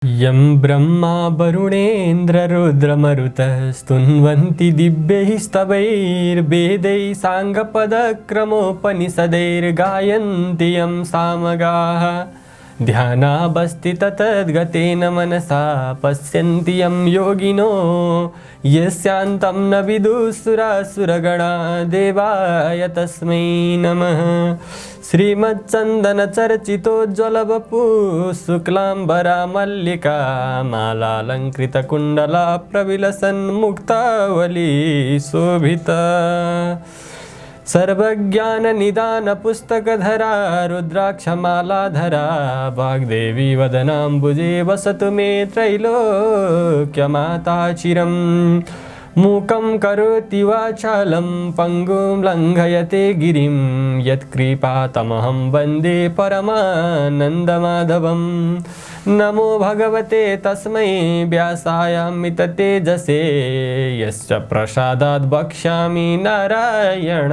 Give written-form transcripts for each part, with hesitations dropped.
यं ब्रह्मा वरुणेन्द्ररुद्रमरुतः स्तुन्वन्ति दिव्यैः स्तवैर्वेदैः साङ्गपदक्रमोपनिषदैर्गायन्ति यं सामगाः ध्यानावस्थित तद्गतेन मनसा पश्यन्ति यं योगिनो यस्यान्तं न विदुःसुरासुरगणा देवाय तस्मै नमः। श्रीमच्चन्दनचर्चितोज्ज्वलवपु शुक्लाम्बरा मल्लिका मालालङ्कृतकुण्डला प्रविलसन्मुक्तावली शोभिता सर्वज्ञाननिदानपुस्तकधरा रुद्राक्षमालाधरा वाग्देवी वदनाम्बुजे वसतु मे त्रैलोक्यमाता चिरम्। मूकं करोति वाचालं पङ्गुं लङ्घयते गिरिं यत्कृपातमहं वन्दे परमानन्दमाधवम्। नमो भगवते तस्मै व्यासायामिततेजसे यस्य प्रसादात् वक्ष्यामि नारायणकथामिमाम्।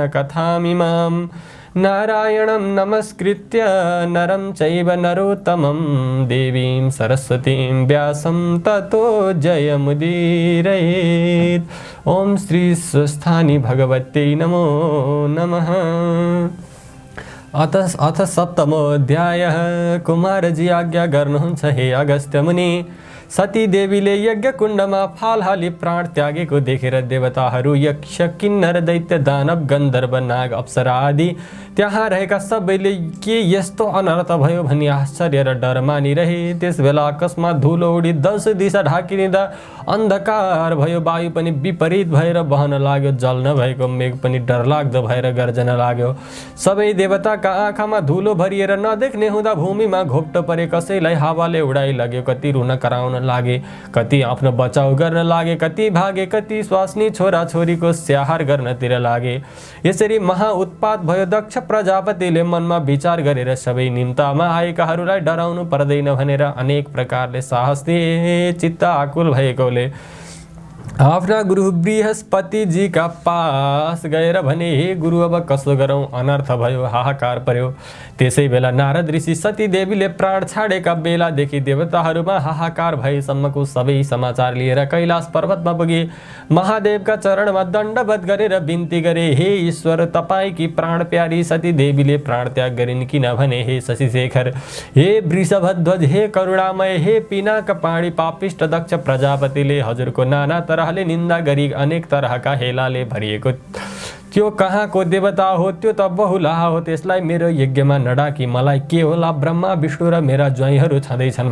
नारायणं नमस्कृत्य नरं चैव नरोत्तमं देवीं सरस्वतीं व्यासं ततो जयमुदीरयेत्। ओम श्री स्वस्थानी भगवते नमो नमः। अथ सप्तमोऽध्यायः। कुमारजी आज्ञा गर्नुहुन्छ हे अगस्त्य मुनि। सती देवीले यज्ञ कुण्डमा फाल हाली प्राण त्यागेको देखेर देवताहरू यक्ष किन्नर दैत्य दानव गन्धर्व नाग अप्सरा आदि त्यहाँ रहेका सबैले के यस्तो अनर्थ भयो भनी आश्चर्य र डर मानिरहे। त्यसबेला अकस्मात धुलो उडी 10 दिशा ढाकिदिँदा अन्धकार भयो। वायु पनि विपरीत भएर बहन लाग्यो। जल नभएको मेघ पनि डरलाग्दो भएर गर्जन लाग्यो। सबै देवताका आँखामा धुलो भरिएर नदेख्ने हुँदा भूमिमा घोप्टो परे। कसैलाई हावाले उडाइ लग्यो, कति रुन कराउन लागे, कति आफ्नो बचाउ गर्न लागे, कति भागे, कति स्वास्नी छोराछोरीको स्याहार गर्नतिर लागे। यसरी महा उत्पात भयो। दक्ष प्रजापतिले मनमा विचार गरेर सबै निम्तामा आएकाहरूलाई डराउनु पर्दैन भनेर अनेक प्रकारले साहस दिए। चित्त आकुल भएकोले आफ्ना गुरु बृहस्पतिजीका पास गएर भने, हे गुरु अब कसो गरौँ, अनर्थ भयो, हाहाकार पर्यो। त्यसै बेला नारद ऋषि सती देवीले प्राण छाडेका बेलादेखि देवताहरूमा हाहाकार भएसम्मको सबै समाचार लिएर कैलाश पर्वतमा पुगे। महादेवका चरणमा दण्डवत गरेर बिन्ती गरे, हे ईश्वर, तपाईकी प्राण प्यारी सती देवीले प्राण त्याग गरिन् किनभने हे शशिशेखर, हे वृषभध्वज, हे करुणामय, हे पिनाक पाणी पापिष्ट दक्ष प्रजापतिले हजुरको नाना तरहले निन्दा गरी अनेक तरहका हेलाले भरिएको त्यो कहाँको देवता हो, त्यो त बहुलाह हो। त्यसलाई मेरो यज्ञमा नडाकी मलाई के होला, ब्रह्मा विष्णु र मेरा ज्वाइँहरू छँदैछन्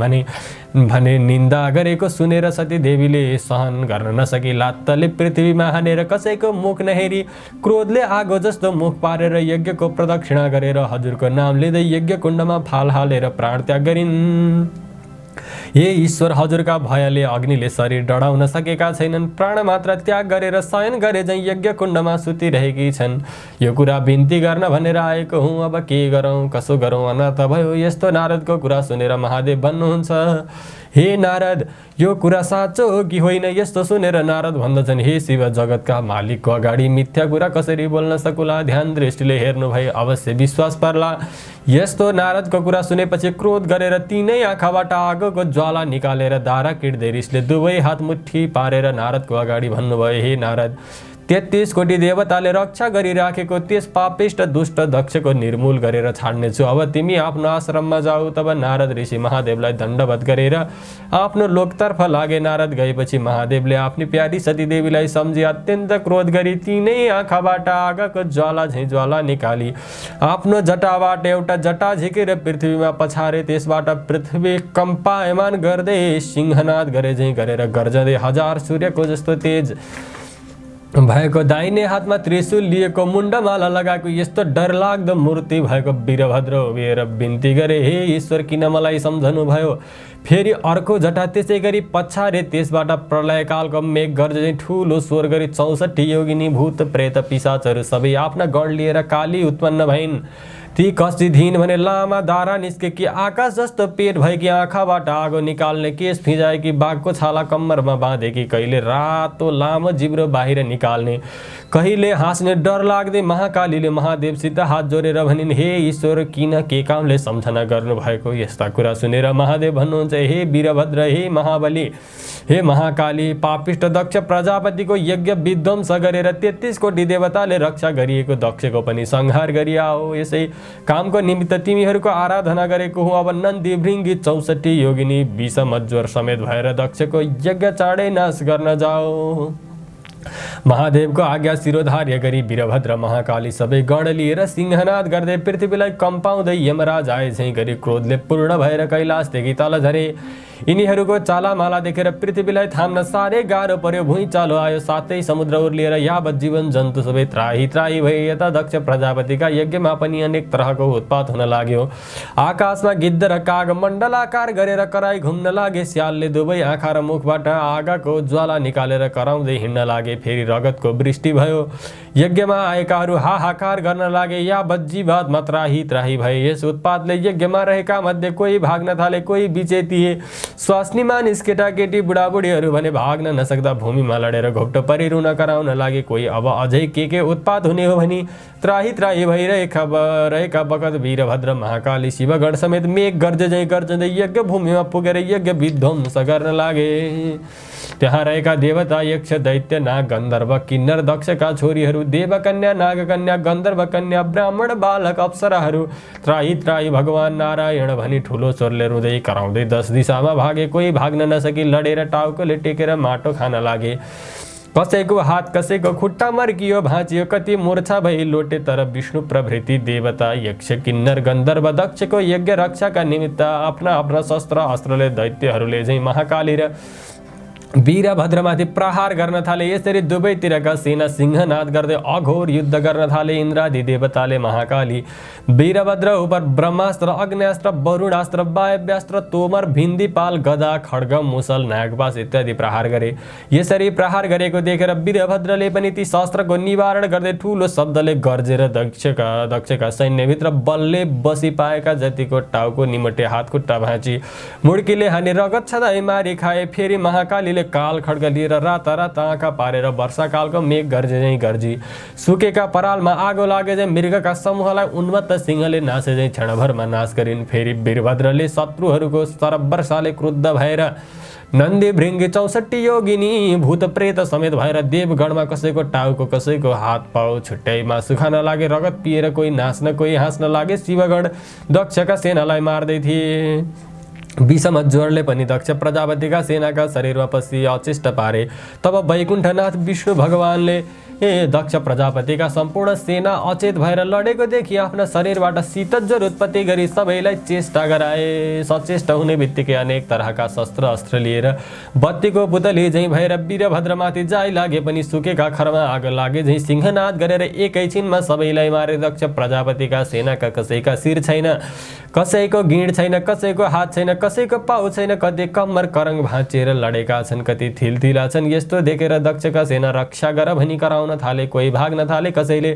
भने निन्दा गरेको सुनेर सती देवीले सहन गर्न नसकी लात्तले पृथ्वीमा हानेर कसैको मुख नहेरी क्रोधले आगो जस्तो मुख पारेर यज्ञको प्रदक्षिणा गरेर हजुरको नाम लिँदै यज्ञ कुण्डमा फाल हालेर प्राण त्याग गरिन्। हे ईश्वर, हजुरका भयले अग्निले शरीर डढाउन सकेका छैनन्। प्राण मात्र त्याग गरेर शयन गरे झैँ यज्ञ कुण्डमा सुतिरहेकी छन्। यो कुरा बिन्ती गर्न भनेर आएको हुँ। अब के गरौँ, कसो गरौँ, अनर्थ भयो। यस्तो नारदको कुरा सुनेर महादेव भन्नुहुन्छ, हे नारद, यो कुरा साँचो हो कि होइन? यस्तो सुनेर नारद भन्दछन्, हे शिव, जगतका मालिकको अगाडि मिथ्या कुरा कसरी बोल्न सकुला? ध्यान दृष्टिले हेर्नु भए अवश्य विश्वास पर्ला। यस्तो नारदको कुरा सुनेपछि क्रोध गरेर तीनै आँखाबाट आगोको ज्वाला निकालेर दारा किट्दै रिसले दुवै हात मुट्ठी पारेर नारदको अगाडि भन्नुभयो, हे नारद, 33 कोटी देवताले रक्षा गरिराखेको त्यस पापिष्ट दुष्ट दक्षको निर्मूल गरेर छाड्नेछु। अब तिमी आफ्नो आश्रममा जाऊ। तब नारद ऋषि महादेवलाई दण्डवत गरेर आफ्नो लोकतर्फ लागे। नारद गएपछि महादेवले आफ्नी प्यारी सती देवीलाई सम्झी अत्यन्त क्रोध गरी तीनै आँखाबाट आगोको ज्वाला झैँ ज्वाला निकाली आफ्नो जटाबाट एउटा जटा झिकेर पृथ्वीमा पछारे। त्यसबाट पृथ्वी कम्पायमान गर्दै सिंहनाद गरे झैँ गरेर गर्जदै 1000 सूर्यको जस्तो तेज भएको दाहिने हातमा त्रिशूल लिएको मुण्डमाला लगाएको यस्तो डरलाग्दो मूर्ति भएको वीरभद्र उभिएर बिन्ती गरे, हे ईश्वर, किन मलाई सम्झनु भयो? फेरि अर्को जटा त्यसै गरी पछारे। त्यसबाट प्रलयकालको मेघ गर्ज चाहिँ ठुलो स्वर गरी 64 योगिनी भूत प्रेत पिशाचहरू सबै आफ्ना गण लिएर काली उत्पन्न भइन्। ती कसी धिन भने लामा दारा निस्के कि आकाश जस्तो पेट भएकी आँखाबाट आगो निकाल्ने केस फिजाए कि बाघको छाला कम्मरमा बाँधे कि कहिले रातो लामो जिब्रो बाहिर निकाल्ने कहिले हाँस्ने डर लाग्दै महाकालीले महादेवसित हात जोडेर भनिन् हे ईश्वर किन के कामले सम्झना गर्नुभएको। यस्ता कुरा सुनेर महादेव भन्नुहुन्छ हे वीरभद्र हे महाबली हे महाकाली पापिष्ट दक्ष प्रजापतिको यज्ञ विध्वंस गरेर 33 कोटी देवताले रक्षा गरिएको दक्षको पनि संहार गरिआओ। यसै कामको निमित्त तिमीहरूको आराधना गरेको हुँ। अब नन्दी भृङ्गी 64 योगिनी विषमज्वर समेत भएर दक्षको यज्ञ चाँडै नाश गर्न जाओ। महादेवको आज्ञा शिरोधार्य गरी वीरभद्र महाकाली सबै गण लिएर सिंहनाद गर्दै पृथ्वीलाई कम्पाउँदै यमराज आए झैँ गरी क्रोधले पूर्ण भएर कैलाशदेखि तल झरे। यिनीहरूको चालामाला देखेर पृथ्वीलाई थाम्न साह्रै गाह्रो पर्यो। भुइँचालो आयो साथै समुद्र उर्लिएर यावत जीवन जन्तु सबै त्राही त्राही भए। यता दक्ष प्रजापतिका यज्ञमा पनि अनेक तरहको उत्पात हुन लाग्यो। आकाशमा गिद्ध र काग मण्डलाकार गरेर कराई घुम्न लागे। स्यालले दुवै आँखा र मुखबाट आगोको ज्वाला निकालेर कराउँदै हिँड्न लागे। फेरि रगतको वृष्टि भयो। यज्ञमा आएकाहरू हाहाकार गर्न लागे। यावत जीवात्मा त्राही त्राही भए। यस उत्पातले यज्ञमा रहेका मध्ये कोही भाग्न थाले कोही बिचेतिए। स्वास्नीमा केटाकेटी बुढाबुढीहरू भने भाग्न नसक्दा भूमिमा लडेर घोप्टो परि रुन कराउन लागे। कोही अब अझै के उत्पात हुने हो भनी त्राही त्राही भइरहेका बखत वीरभद्र महाकाली शिवगण समेत मेघ गर्जै गर्जँदै यज्ञ भूमिमा पुगेर यज्ञ विध्वंस गर्न लागे। त्यहाँ रहेका देवता यक्ष दैत्य नाग गन्धर्व किन्नर दक्षका छोरीहरू देवकन्या नागकन्या गन्धर्वकन्या ब्राह्मण बालक अप्सराहरू त्राही त्राही भगवान नारायण भनी ठुलो स्वरले रुँदै कराउँदै 10 दिशामा भागे। कोही भाग्न नसकी लडेर टाउकोले टेकेर माटो खान लागे। कसैको हात कसैको खुट्टा मर्कियो भाँचियो। कति मूर्छा भई लोटे। तर विष्णु प्रभृति देवता यक्ष किन्नर गन्धर्व दक्षको यज्ञ रक्षाका निमित्त आफ्ना आफ्ना शस्त्र अस्त्रले दैत्यहरूले झैँ महाकाली र वीरभद्रमाथि प्रहार गर्न थाले। यसरी दुवैतिरका सेना सिंहनाद गर्दै अघोर युद्ध गर्न थाले। इन्द्रादि देवताले महाकाली वीरभद्र उप ब्रह्मास्त्र अग्न्यास्त्र वरुणास्त्र वायव्यास्त्र तोमर भिन्दिपाल गदा खड्ग मुसल नागपास इत्यादि प्रहार गरे। यसरी प्रहार गरेको देखेर वीरभद्रले पनि ती शस्त्रको निवारण गर्दै ठुलो शब्दले गर्जेर दक्षका सैन्यभित्र बलले बसी पाएका जतिको टाउको निमटे हात खुट्टा भाँची मुड्कीले हानी रगत छदाई मारी खाए। फेरि महाकालीले काल खड्ग लिएर राता राता आँखा पारेर वर्षाकालको मेघ गर्जे झैँ गर्जी सुकेका परालमा आगो लागे झैँ मृगका समूहलाई उन्मत्त सिंहले नासे झैँ क्षणभरमा नाश गरिन्। फेरि वीरभद्रले शत्रुहरूको सरबर्षाले क्रुद्ध भएर नन्दी भृङ्गी 64 योगिनी भूत प्रेत समेत भएर देवगणमा कसैको टाउको कसैको हात पाउ छुट्याइमा सुखान लागे। रगत पिएर कोही नाच्न कोही हाँस्न लागे। शिवगण दक्षका सेनालाई मार्दै थिए। विषमज्वरले पनि दक्ष प्रजापतिका सेनाका शरीरमा पसी अचेष्ट पारे। तब वैकुण्ठनाथ विष्णु भगवानले दक्ष प्रजापतिका सम्पूर्ण सेना अचेत भएर लडेको देखि आफ्ना शरीरबाट शीतज्वर उत्पत्ति गरी सबैलाई चेष्टा गराए। सचेष्ट हुने बित्तिकै अनेक तरहका शस्त्र अस्त्र लिएर बत्तीको पुतली झैँ भएर वीरभद्रमाथि जाइ लागे पनि सुकेका खरमा आगो लागे झैँ सिंहनाद गरेर एकैछिनमा सबैलाई मारे। दक्ष प्रजापतिका सेनाका कसैका शिर छैन कसैको गिँड छैन कसैको हात छैन कसैको पाउ छैन। कति कम्मर करङ भाँचिएर लडेका छन् कति थिलथिला छन्। यस्तो देखेर दक्षका सेना रक्षा गर भनी कराउन थाले। कोही भाग्न थाले कसैले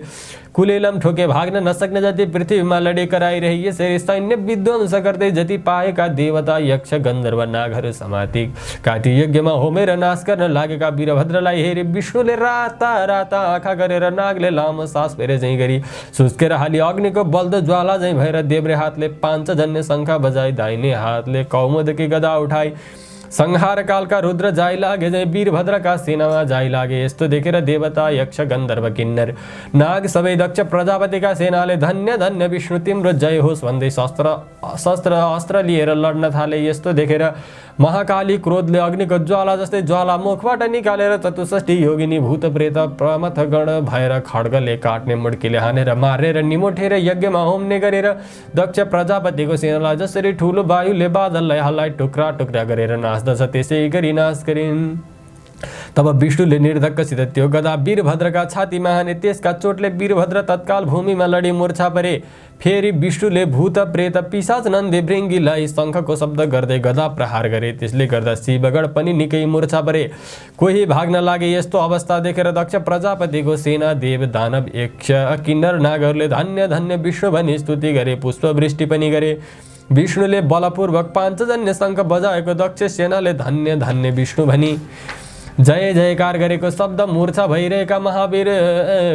कुलेलम ठोके भाग्न नसक्ने जति पृथ्वीमा लडे कराइरहे। यसरी सैन्य विध्वंस गर्दै जति पाएका देवता यक्ष गन्धर्व नागहरू समाति काटी यज्ञमा होमेर नाश गर्न लागेका वीरभद्रलाई हेरी विष्णुले राता राता आँखा गरेर नागले लामो सास फेरे झैँ गरी सुस्केर हाली अग्निको बल्दो ज्वाला झैँ भएर देब्रे हातले पाञ्चजन्य शङ्खा बजाई दाहिने हातले कौमुदकी गदा उठाई संहार कालका रुद्र जाइ लागे झैँ वीरभद्रका सेनामा जाइ लागे। यस्तो देखेर देवता यक्ष गन्धर्व किन्नर नाग सबै दक्ष प्रजापतिका सेनाले धन्य धन्य विष्णु तिम्रो जय होस् भन्दै शस्त्र अस्त्र लिएर लड्न थाले। यस्तो देखेर महाकाली क्रोधले अग्निको ज्वाला जस्तै ज्वाला मुखबाट निकालेर 64 योगिनी भूत प्रेत प्रमथगण भएर खड्गले काट्ने मुड्कीले हानेर मारेर निमोठेर यज्ञमा होम्ने गरेर दक्ष प्रजापतिको सेनालाई जसरी ठुलो वायुले बादललाई हल्लाई टुक्रा टुक्रा गरेर नाच्दछ त्यसै गरी नाश गरिन्। तब विष्णुले निर्धक्कसित त्यो गदा वीरभद्रका छातीमा हाने। त्यसका चोटले वीरभद्र तत्काल भूमिमा लडी मूर्छा परे। फेरि विष्णुले भूत प्रेत पिशाच नन्दे भृङ्गीलाई शङ्खको शब्द गर्दै गदा प्रहार गरे। त्यसले गर्दा शिवगण पनि निकै मूर्छा परे, कोही भाग्न लागे। यस्तो अवस्था देखेर दक्ष प्रजापतिको सेना देव दानव यक्ष किन्नर नागहरूले धन्य धन्य विष्णु भनी स्तुति गरे, पुष्पवृष्टि पनि गरे। विष्णुले बलपूर्वक पाञ्चजन्य शङ्ख बजाएको दक्ष सेनाले धन्य धन्य विष्णु भनी जय जयकार गरेको शब्द मूर्छा भइरहेका महावीर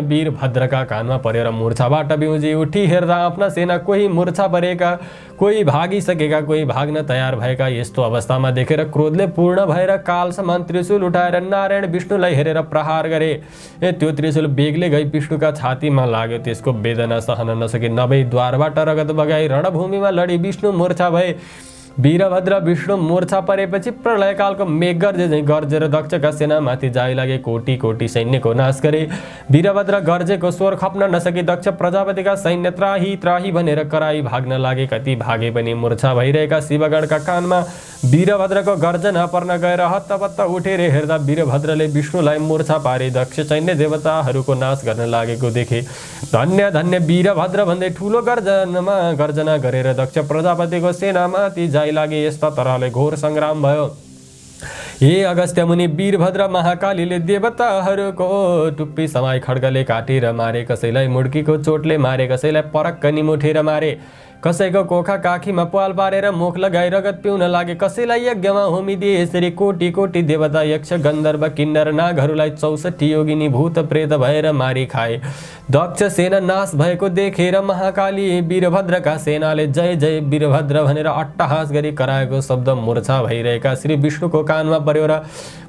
वीरभद्रका कानमा परेर मूर्छाबाट बिउजी उठी हेर्दा आफ्ना सेना कोही मूर्छा परेका, कोही भागिसकेका, कोही भाग्न तयार भएका। यस्तो अवस्थामा देखेर क्रोधले पूर्ण भएर काल समान त्रिशूल उठाएर नारायण विष्णुलाई हेरेर प्रहार गरे। त्यो त्रिशूल बेगले गई विष्णुका छातीमा लाग्यो। त्यसको वेदना सहन नसके नभई द्वारबाट रगत बगाई रणभूमिमा लडी विष्णु मूर्छा भए। वीरभद्र विष्णु मूर्छा परेपछि प्रलयकालको मेघ गर्जे झैँ गर्जेर दक्षका सेनामाथि जाइ लागे, कोटी कोटी सैन्यको नाश गरे। वीरभद्र गर्जेको स्वर खप्न नसकी दक्ष प्रजापतिका सैन्य त्राही त्राही भनेर कराई भाग्न लागे। कति भागे पनि मूर्छा भइरहेका शिवगणका कानमा वीरभद्रको गर्जना पर्न गएर हत्तपत्त उठेर हेर्दा वीरभद्रले विष्णुलाई मूर्छा पारे दक्ष सैन्य देवताहरूको नाश गर्न लागेको देखे। धन्य धन्य वीरभद्र भन्दै ठुलो गर्जना गरेर दक्ष प्रजापतिको सेनामाथि जाइ लागे। यस्ता तरहले घोर सङ्ग्राम भयो। हे अगस्त्य मुनि, वीरभद्र महाकालीले देवताहरूको टुप्पी समाई खड्गले काटेर मारे, कसैलाई मुड्कीको चोटले मारे, कसैलाई परक्क निमुठेर मारे, कसैको कोखा काखीमा पाल पारेर मुख लगाई रगत पिउन लागे, कसैलाई यज्ञमा होमिदिए। यसरी कोटी कोटी देवता यक्ष गन्धर्व किन्नर नागहरूलाई 64 योगिनी भूत प्रेत भएर मारी खाए। दक्ष सेना नाश भएको देखेर महाकाली वीरभद्रका सेनाले जय जय वीरभद्र भनेर अट्टहास गरी कराएको शब्द मूर्छा भइरहेका श्री विष्णुको कानमा पर्यो र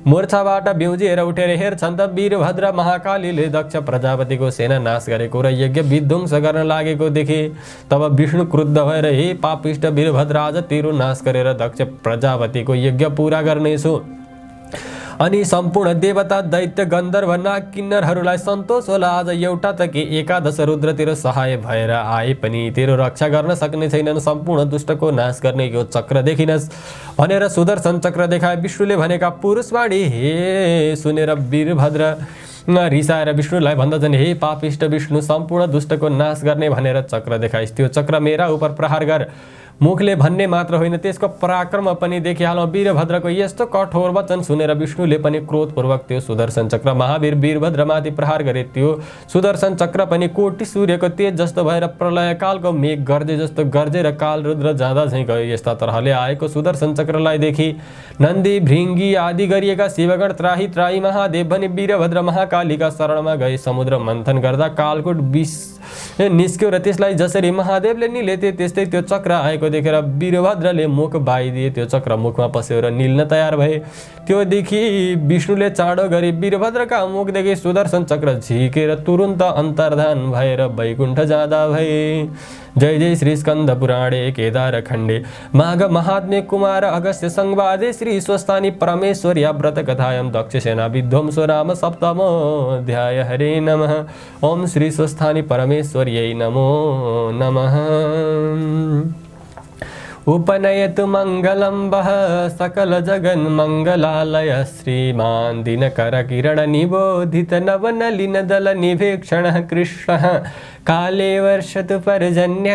मूर्छाबाट बिउजिएर उठेर हेर्छन् त वीरभद्र महाकालीले दक्ष प्रजापतिको सेना नाश गरेको र यज्ञ विध्वंस गर्न लागेको देखे। तब विष्णु क्रुद्ध भएर हे पापिष्ट वीरभद्र, आज तेरो नाश गरेर दक्ष प्रजापतिको यज्ञ पूरा गर्नेछु। अनि सम्पूर्ण देवता दैत्य गन्धर्व नाग किन्नरहरूलाई सन्तोष होला, आज एउटा त के एकादश रुद्र तेरो सहाय भएर आए पनि तेरो रक्षा गर्न सक्ने छैनन्। सम्पूर्ण दुष्टको नाश गर्ने यो चक्र देखिनस् भनेर सुदर्शन चक्र देखाए। विष्णुले भनेका पुरुषवाणी हे सुनेर वीरभद्र रिसाएर विष्णुलाई भन्दछन्, हे पापिष्ट विष्णु, सम्पूर्ण दुष्टको नाश गर्ने भनेर चक्र देखाइस्, त्यो चक्र मेरा उपर प्रहार गर। मुखले भन्ने मात्र होइन, त्यसको पराक्रम पनि देखिहालौँ। वीरभद्रको यस्तो कठोर वचन सुनेर विष्णुले पनि क्रोधपूर्वक त्यो सुदर्शन चक्र महावीर वीरभद्रमाथि प्रहार गरे। त्यो सुदर्शन चक्र पनि कोटी सूर्यको तेज जस्तो भएर प्रलयकालको मेघ गर्जे जस्तो गर्जेर काल रुद्र जाँदा झैँ गयो। यस्ता तरहले आएको सुदर्शन चक्रलाई देखि नन्दी भृङ्गी आदि गरिएका शिवगण त्राही त्राही महादेव भनी वीरभद्र महाकालीका शरणमा गए। समुद्र मन्थन गर्दा कालकुट विष निस्क्यो र त्यसलाई जसरी महादेवले निलेथे त्यस्तै त्यो चक्र आएको देखेर वीरभद्रले मुख बाइदिए। त्यो चक्र मुखमा पस्यो र निल्न तयार भए। त्यो देखि विष्णुले चाँडो गरी वीरभद्रका मुखदेखि सुदर्शन चक्र झिकेर तुरुन्त अन्तर्धान भएर वैकुण्ठ जाँदा भए। जय जय श्री स्कन्द पुराणे केदार खण्डे माघ महात्म्य कुमार अगस्त्य संवादे श्री स्वस्थानी परमेश्वर्या व्रत कथायां दक्ष सेना विध्वंसो नाम सप्तमोऽध्याय। हरे नमः। ओम श्री स्वस्थानी परमेश्वर्यै नमो नमः। उपनयतु मंगलं वः सकल जगन मंगलालय श्रीमान दिनकर किरण निबोधित नवनलिन दल निभीक्षण कृष्ण काले वर्षतु पर्जन्य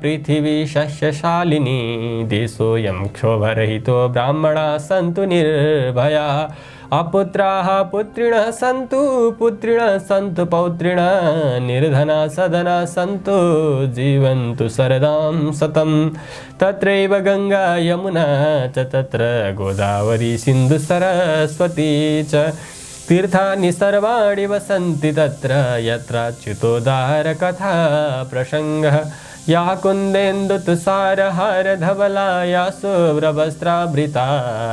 पृथिवी शस्यशालिनी देशोऽयं क्षोभरहितो ब्राह्मणा सन्तु निर्भया अपुत्राः पुत्रिणः सन्तु पुत्रिणः सन्तु पौत्रिणः निर्धना सदना सन्तु जीवन्तु शरदां शतं तत्रैव गंगा यमुना च तत्र गोदावरी सिन्धु सरस्वती च तीर्थानि सर्वाणि वसन्ति तत्र यत्राच्युतोद्धार कथा प्रसङ्गः या कुन्देन्दु तुषारहार धवला या शुभ्रवस्त्रावृता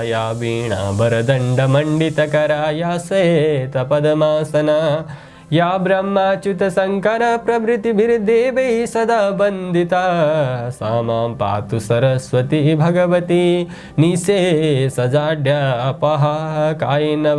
या वीणा वरदण्डमण्डितकरा या श्वेतपद्मासना या ब्रह्माच्युत शङ्कर प्रभृतिभिर्देवैः सदा वन्दिता सा मां पातु सरस्वती भगवती निशेषजाड्यापहा कायेन